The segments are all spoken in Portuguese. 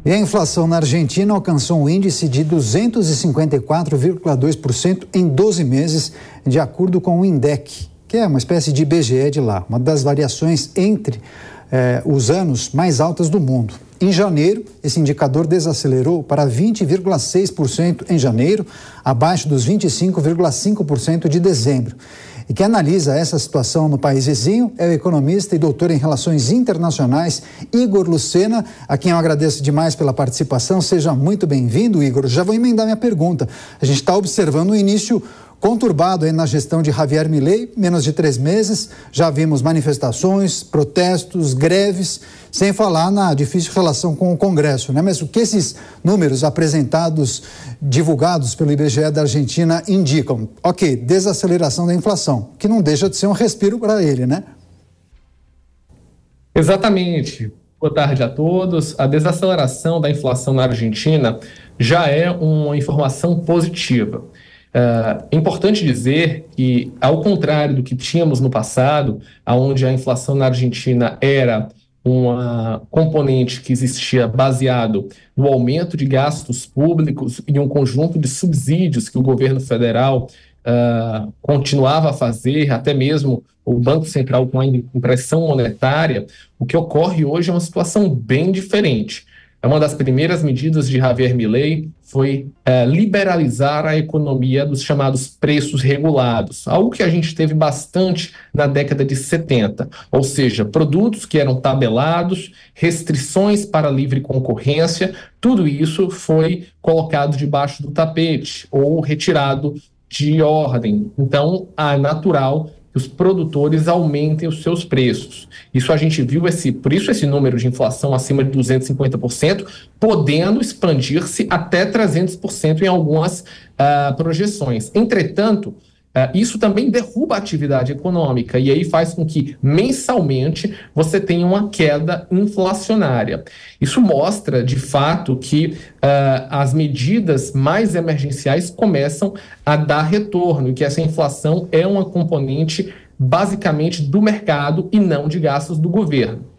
E a inflação na Argentina alcançou um índice de 254,2% em 12 meses, de acordo com o INDEC, que é uma espécie de IBGE de lá, uma das variações entre os anos mais altas do mundo. Em janeiro, esse indicador desacelerou para 20,6% em janeiro, abaixo dos 25,5% de dezembro. E quem analisa essa situação no país vizinho é o economista e doutor em Relações Internacionais, Igor Lucena, a quem eu agradeço demais pela participação. Seja muito bem-vindo, Igor. Já vou emendar minha pergunta. A gente está observando um início conturbado aí na gestão de Javier Milei, menos de 3 meses, já vimos manifestações, protestos, greves, sem falar na difícil relação com o Congresso, né? Mas o que esses números apresentados, divulgados pelo IBGE da Argentina indicam? Ok, desaceleração da inflação, que não deixa de ser um respiro para ele, né? Exatamente. Boa tarde a todos. A desaceleração da inflação na Argentina já é uma informação positiva. É importante dizer que, ao contrário do que tínhamos no passado, onde a inflação na Argentina era uma componente que existia baseado no aumento de gastos públicos e um conjunto de subsídios que o governo federal continuava a fazer, até mesmo o Banco Central com a impressão monetária, o que ocorre hoje é uma situação bem diferente. Uma das primeiras medidas de Javier Milei foi liberalizar a economia dos chamados preços regulados, algo que a gente teve bastante na década de 70, ou seja, produtos que eram tabelados, restrições para livre concorrência, tudo isso foi colocado debaixo do tapete ou retirado de ordem. Então, é natural que os produtores aumentem os seus preços. Isso a gente viu, por isso esse número de inflação acima de 250%, podendo expandir-se até 300% em algumas projeções. Entretanto, isso também derruba a atividade econômica e aí faz com que mensalmente você tenha uma queda inflacionária. Isso mostra, de fato, que as medidas mais emergenciais começam a dar retorno e que essa inflação é uma componente basicamente do mercado e não de gastos do governo.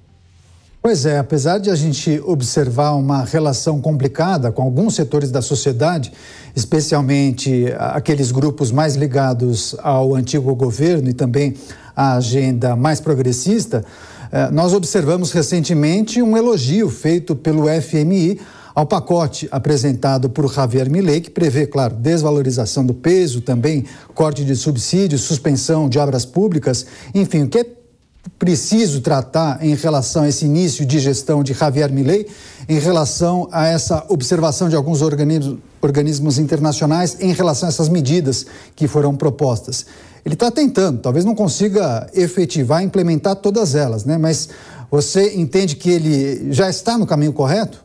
Pois é, apesar de a gente observar uma relação complicada com alguns setores da sociedade, especialmente aqueles grupos mais ligados ao antigo governo e também à agenda mais progressista, nós observamos recentemente um elogio feito pelo FMI ao pacote apresentado por Javier Milei, que prevê, claro, desvalorização do peso, também corte de subsídios, suspensão de obras públicas, enfim, o que é preciso tratar em relação a esse início de gestão de Javier Milei, em relação a essa observação de alguns organismos internacionais em relação a essas medidas que foram propostas. Ele está tentando, talvez não consiga efetivar, implementar todas elas, né? Mas você entende que ele já está no caminho correto?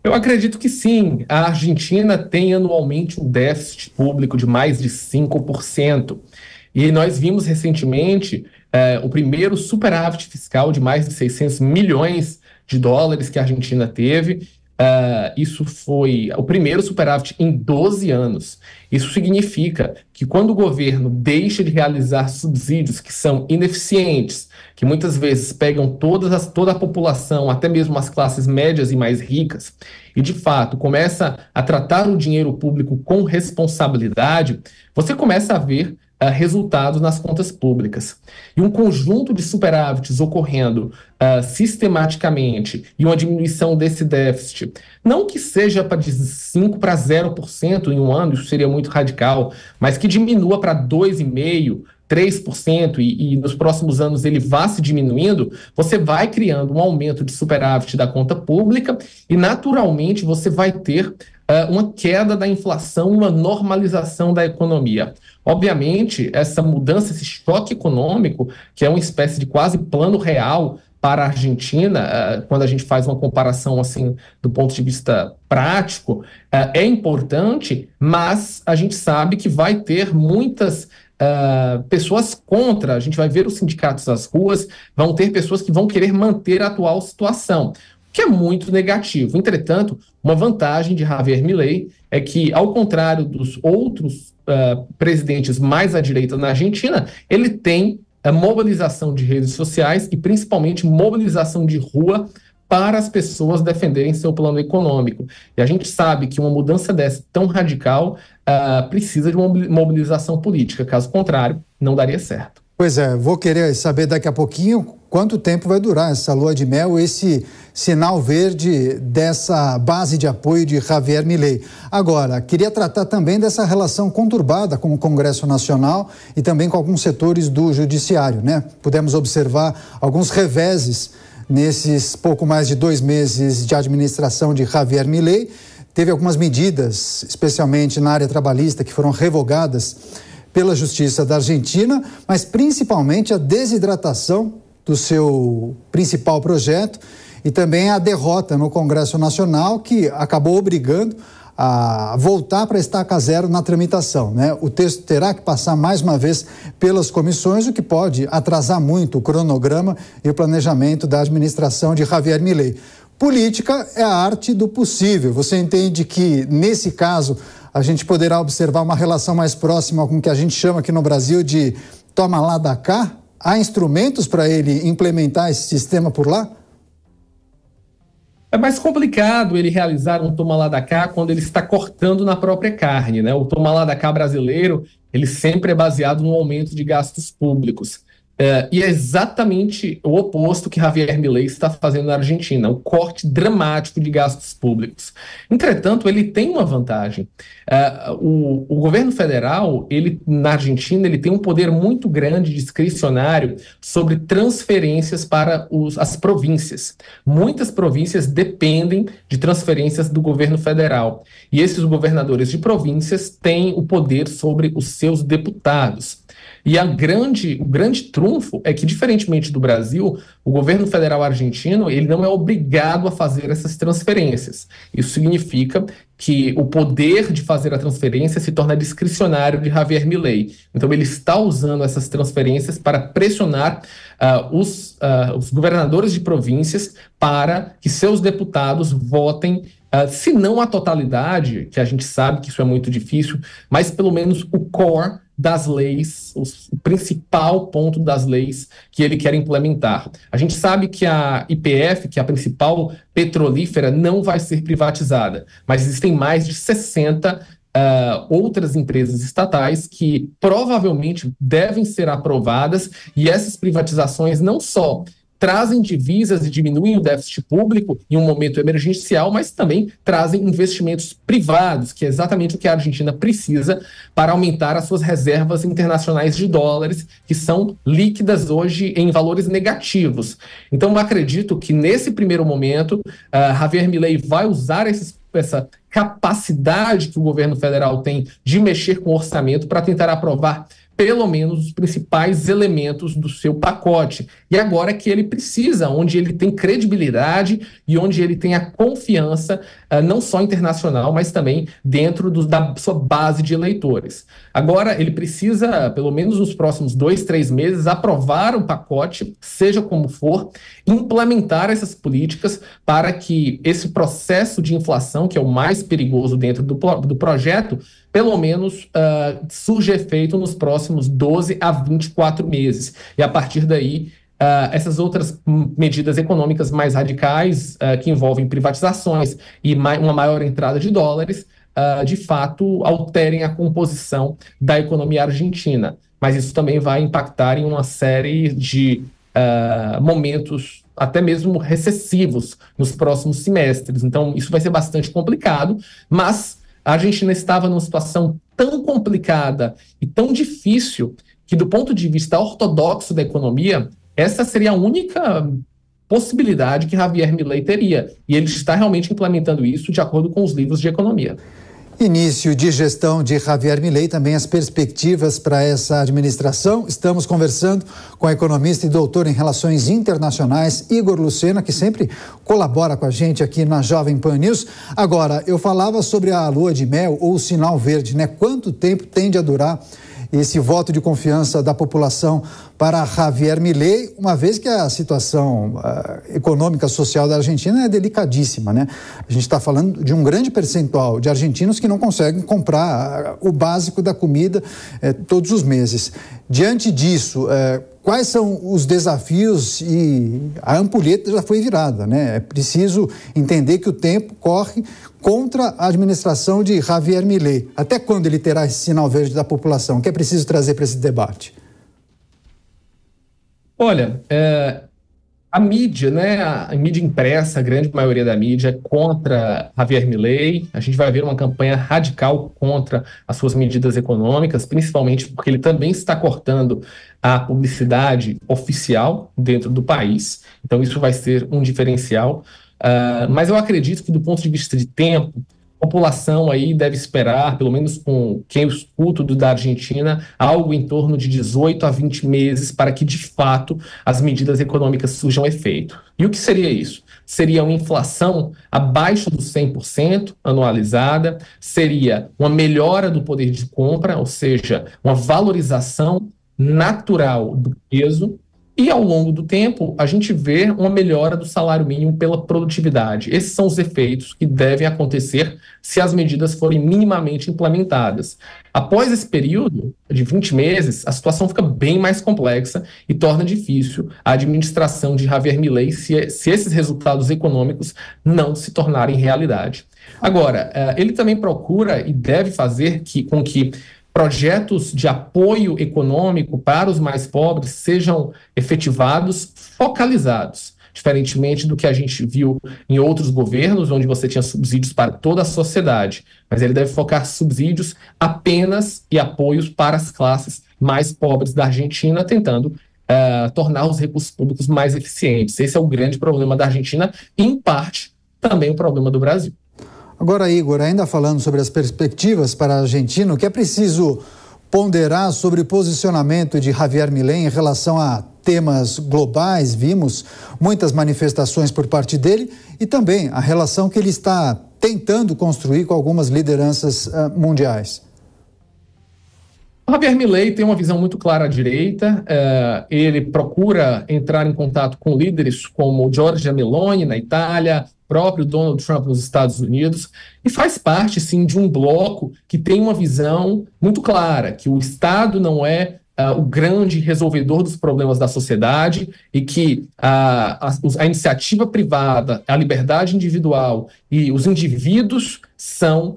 Eu acredito que sim. A Argentina tem anualmente um déficit público de mais de 5%. E nós vimos recentemente o primeiro superávit fiscal de mais de 600 milhões de dólares que a Argentina teve. Isso foi o primeiro superávit em 12 anos. Isso significa que quando o governo deixa de realizar subsídios que são ineficientes, que muitas vezes pegam toda a população, até mesmo as classes médias e mais ricas, e de fato começa a tratar o dinheiro público com responsabilidade, você começa a ver resultados nas contas públicas. E um conjunto de superávites ocorrendo sistematicamente e uma diminuição desse déficit, não que seja de 5% para 0% em um ano, isso seria muito radical, mas que diminua para 2,5%, 3% e nos próximos anos ele vá se diminuindo, você vai criando um aumento de superávit da conta pública e naturalmente você vai ter uma queda da inflação, uma normalização da economia. Obviamente, essa mudança, esse choque econômico, que é uma espécie de quase plano real para a Argentina, quando a gente faz uma comparação assim do ponto de vista prático, é importante, mas a gente sabe que vai ter muitas pessoas contra, a gente vai ver os sindicatos nas ruas, vão ter pessoas que vão querer manter a atual situação, que é muito negativo. Entretanto, uma vantagem de Javier Milei é que, ao contrário dos outros presidentes mais à direita na Argentina, ele tem a mobilização de redes sociais e principalmente mobilização de rua para as pessoas defenderem seu plano econômico. E a gente sabe que uma mudança dessa tão radical precisa de uma mobilização política. Caso contrário, não daria certo. Pois é, vou querer saber daqui a pouquinho quanto tempo vai durar essa lua de mel, esse sinal verde dessa base de apoio de Javier Milei. Agora, queria tratar também dessa relação conturbada com o Congresso Nacional e também com alguns setores do Judiciário, né? Pudemos observar alguns reveses nesses pouco mais de 2 meses de administração de Javier Milei. Teve algumas medidas, especialmente na área trabalhista, que foram revogadas pela Justiça da Argentina, mas principalmente a desidratação do seu principal projeto e também a derrota no Congresso Nacional, que acabou obrigando a voltar para a estaca zero na tramitação, né? O texto terá que passar mais uma vez pelas comissões, o que pode atrasar muito o cronograma e o planejamento da administração de Javier Milei. Política é a arte do possível. Você entende que, nesse caso, a gente poderá observar uma relação mais próxima com o que a gente chama aqui no Brasil de toma lá da cá? Há instrumentos para ele implementar esse sistema por lá? É mais complicado ele realizar um toma lá da cá quando ele está cortando na própria carne, né? O toma lá da cá brasileiro, ele sempre é baseado no aumento de gastos públicos. E é exatamente o oposto que Javier Milei está fazendo na Argentina, um corte dramático de gastos públicos. Entretanto, ele tem uma vantagem. O governo federal, na Argentina, ele tem um poder muito grande discricionário sobre transferências para as províncias. Muitas províncias dependem de transferências do governo federal. E esses governadores de províncias têm o poder sobre os seus deputados. E o grande trunfo é que, diferentemente do Brasil, o governo federal argentino ele não é obrigado a fazer essas transferências. Isso significa que o poder de fazer a transferência se torna discricionário de Javier Milei. Então, ele está usando essas transferências para pressionar os governadores de províncias para que seus deputados votem, se não a totalidade, que a gente sabe que isso é muito difícil, mas pelo menos o core das leis, o principal ponto das leis que ele quer implementar. A gente sabe que a YPF, que é a principal petrolífera, não vai ser privatizada, mas existem mais de 60 outras empresas estatais que provavelmente devem ser aprovadas, e essas privatizações não só trazem divisas e diminuem o déficit público em um momento emergencial, mas também trazem investimentos privados, que é exatamente o que a Argentina precisa para aumentar as suas reservas internacionais de dólares, que são líquidas hoje em valores negativos. Então, eu acredito que nesse primeiro momento, Javier Milei vai usar essa capacidade que o governo federal tem de mexer com o orçamento para tentar aprovar pelo menos os principais elementos do seu pacote. E agora que ele precisa, onde ele tem credibilidade e onde ele tem a confiança, não só internacional, mas também dentro da sua base de eleitores. Agora ele precisa, pelo menos nos próximos 2-3 meses, aprovar o pacote, seja como for, implementar essas políticas para que esse processo de inflação, que é o mais perigoso dentro do projeto, pelo menos surge efeito nos próximos 12 a 24 meses. E a partir daí, essas outras medidas econômicas mais radicais, que envolvem privatizações e uma maior entrada de dólares, de fato alterem a composição da economia argentina. Mas isso também vai impactar em uma série de momentos até mesmo recessivos nos próximos semestres. Então, isso vai ser bastante complicado, mas a Argentina estava numa situação tão complicada e tão difícil que, do ponto de vista ortodoxo da economia, essa seria a única possibilidade que Javier Milei teria. E ele está realmente implementando isso de acordo com os livros de economia. Início de gestão de Javier Milei, também as perspectivas para essa administração. Estamos conversando com a economista e doutor em Relações Internacionais, Igor Lucena, que sempre colabora com a gente aqui na Jovem Pan News. Agora, eu falava sobre a lua de mel ou o sinal verde, né? Quanto tempo tende a durar esse voto de confiança da população para Javier Milei, uma vez que a situação econômica social da Argentina é delicadíssima, né? A gente está falando de um grande percentual de argentinos que não conseguem comprar o básico da comida todos os meses. Diante disso, quais são os desafios? E a ampulheta já foi virada, né? É preciso entender que o tempo corre contra a administração de Javier Milei. Até quando ele terá esse sinal verde da população? O que é preciso trazer para esse debate? Olha, a mídia, né, a mídia impressa, a grande maioria da mídia é contra Javier Milei. A gente vai ver uma campanha radical contra as suas medidas econômicas, principalmente porque ele também está cortando a publicidade oficial dentro do país. Então isso vai ser um diferencial. Mas eu acredito que do ponto de vista de tempo, a população aí deve esperar, pelo menos com quem eu escuto da Argentina, algo em torno de 18 a 20 meses para que, de fato, as medidas econômicas surjam efeito. E o que seria isso? Seria uma inflação abaixo dos 100% anualizada, seria uma melhora do poder de compra, ou seja, uma valorização natural do peso. E, ao longo do tempo, a gente vê uma melhora do salário mínimo pela produtividade. Esses são os efeitos que devem acontecer se as medidas forem minimamente implementadas. Após esse período de 20 meses, a situação fica bem mais complexa e torna difícil a administração de Javier Milei se esses resultados econômicos não se tornarem realidade. Agora, ele também procura e deve fazer com que projetos de apoio econômico para os mais pobres sejam efetivados, focalizados, diferentemente do que a gente viu em outros governos, onde você tinha subsídios para toda a sociedade, mas ele deve focar subsídios apenas e apoios para as classes mais pobres da Argentina, tentando tornar os recursos públicos mais eficientes. Esse é o grande problema da Argentina e, em parte, também o problema do Brasil. Agora, Igor, ainda falando sobre as perspectivas para a Argentina, o que é preciso ponderar sobre o posicionamento de Javier Milei em relação a temas globais? Vimos muitas manifestações por parte dele e também a relação que ele está tentando construir com algumas lideranças mundiais. O Javier Milei tem uma visão muito clara à direita, ele procura entrar em contato com líderes como Giorgia Meloni na Itália, próprio Donald Trump nos Estados Unidos, e faz parte, sim, de um bloco que tem uma visão muito clara, que o Estado não é o grande resolvedor dos problemas da sociedade e que a iniciativa privada, a liberdade individual e os indivíduos são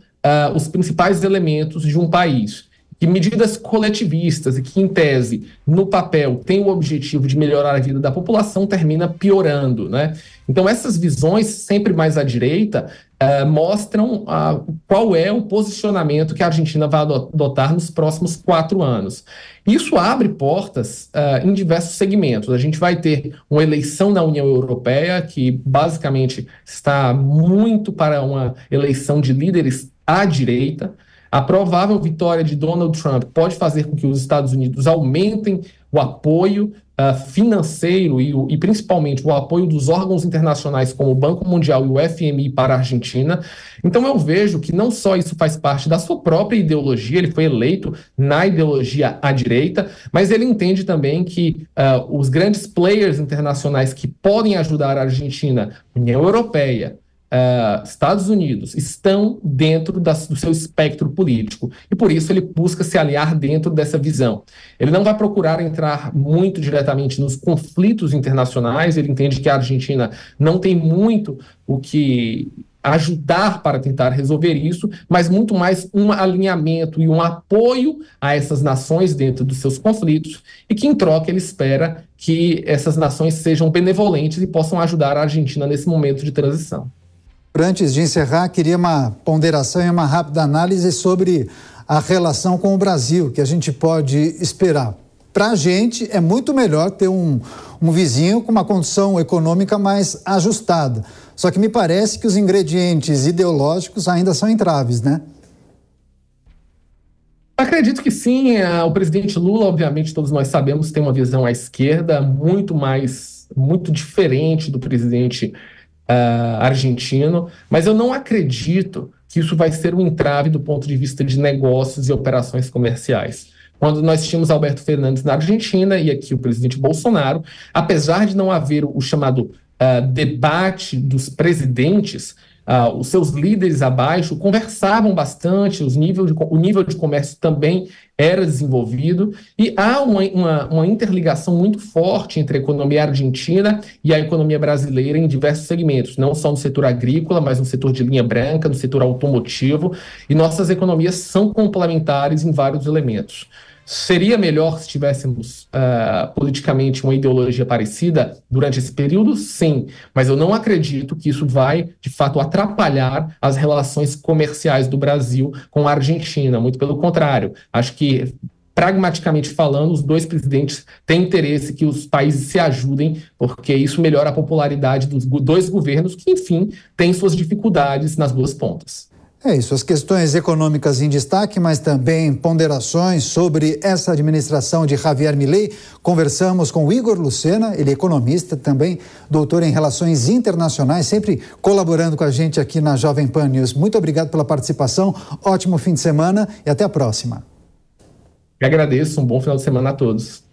os principais elementos de um país. Que medidas coletivistas e que, em tese, no papel, tem o objetivo de melhorar a vida da população, termina piorando, né? Então, essas visões, sempre mais à direita, mostram qual é o posicionamento que a Argentina vai adotar nos próximos 4 anos. Isso abre portas em diversos segmentos. A gente vai ter uma eleição na União Europeia, que basicamente está muito para uma eleição de líderes à direita. A provável vitória de Donald Trump pode fazer com que os Estados Unidos aumentem o apoio financeiro e principalmente o apoio dos órgãos internacionais como o Banco Mundial e o FMI para a Argentina. Então eu vejo que não só isso faz parte da sua própria ideologia, ele foi eleito na ideologia à direita, mas ele entende também que os grandes players internacionais que podem ajudar a Argentina, União Europeia, Estados Unidos, estão dentro do seu espectro político e por isso ele busca se aliar dentro dessa visão. Ele não vai procurar entrar muito diretamente nos conflitos internacionais, ele entende que a Argentina não tem muito o que ajudar para tentar resolver isso, mas muito mais um alinhamento e um apoio a essas nações dentro dos seus conflitos e que, em troca, ele espera que essas nações sejam benevolentes e possam ajudar a Argentina nesse momento de transição. Antes de encerrar, queria uma ponderação e uma rápida análise sobre a relação com o Brasil, que a gente pode esperar. Para a gente, é muito melhor ter um vizinho com uma condição econômica mais ajustada. Só que me parece que os ingredientes ideológicos ainda são entraves, né? Acredito que sim. O presidente Lula, obviamente, todos nós sabemos, tem uma visão à esquerda muito diferente do presidente argentino, mas eu não acredito que isso vai ser um entrave do ponto de vista de negócios e operações comerciais. Quando nós tínhamos Alberto Fernandes na Argentina e aqui o presidente Bolsonaro, apesar de não haver o chamado debate dos presidentes, os seus líderes abaixo conversavam bastante, o nível de comércio também era desenvolvido, e há uma interligação muito forte entre a economia argentina e a economia brasileira em diversos segmentos, não só no setor agrícola, mas no setor de linha branca, no setor automotivo, e nossas economias são complementares em vários elementos. Seria melhor se tivéssemos politicamente uma ideologia parecida durante esse período? Sim, mas eu não acredito que isso vai, de fato, atrapalhar as relações comerciais do Brasil com a Argentina. Muito pelo contrário, acho que, pragmaticamente falando, os dois presidentes têm interesse que os países se ajudem, porque isso melhora a popularidade dos dois governos que, enfim, têm suas dificuldades nas duas pontas. É isso, as questões econômicas em destaque, mas também ponderações sobre essa administração de Javier Milei. Conversamos com o Igor Lucena, ele é economista, também doutor em relações internacionais, sempre colaborando com a gente aqui na Jovem Pan News. Muito obrigado pela participação, ótimo fim de semana e até a próxima. Eu agradeço, um bom final de semana a todos.